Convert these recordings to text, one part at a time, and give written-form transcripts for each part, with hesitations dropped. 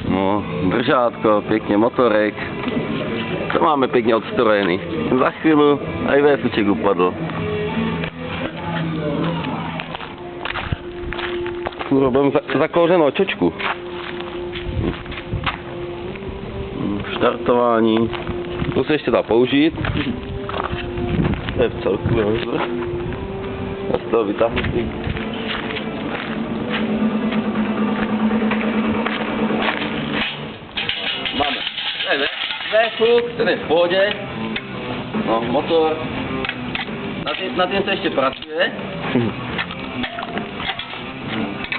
No, držátko, pěkně motorek. To máme pěkně odstrojený. Za chvíli aj véfuček upadl. Robím zakouřenou čočku. Štartování. To se ještě dá použít. To je v celku. Já z toho vytáhnu. Máme V-fuk, ten je v pohodě. No, motor. Na tím se ještě pracuje.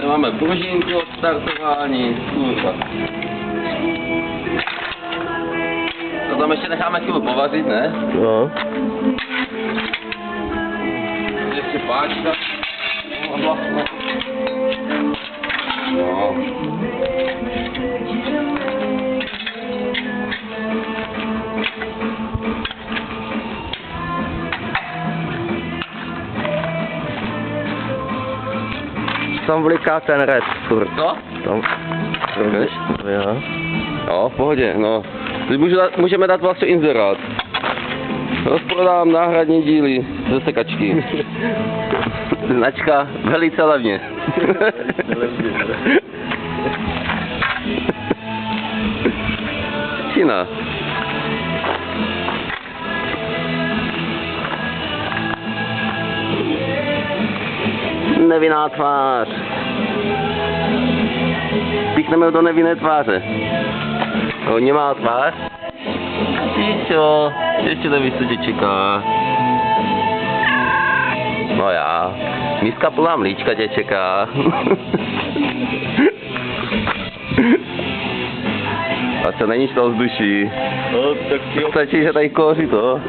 Máme pružinku od startování. Kurva. To tam ještě necháme chvíli povařit, ne? No. Ještě páčka. No, vlastně. No. Tam vliká ten red furt. Co? Tam. Víš? Jo. Jo, v pohodě, no. Teď můžeme dát vlastně inzerát. Rozprodám náhradní díly ze sekačky. Značka velice levně. Čína. Nevinná tvář. Píchneme do nevinné tváře. On nemá tvář. Čo? Ještě to víc, co tě čeká. No já. Miska plná mlíčka tě čeká. A co není z toho vzduší? No, tak jo. Stačí, že tady kouří to.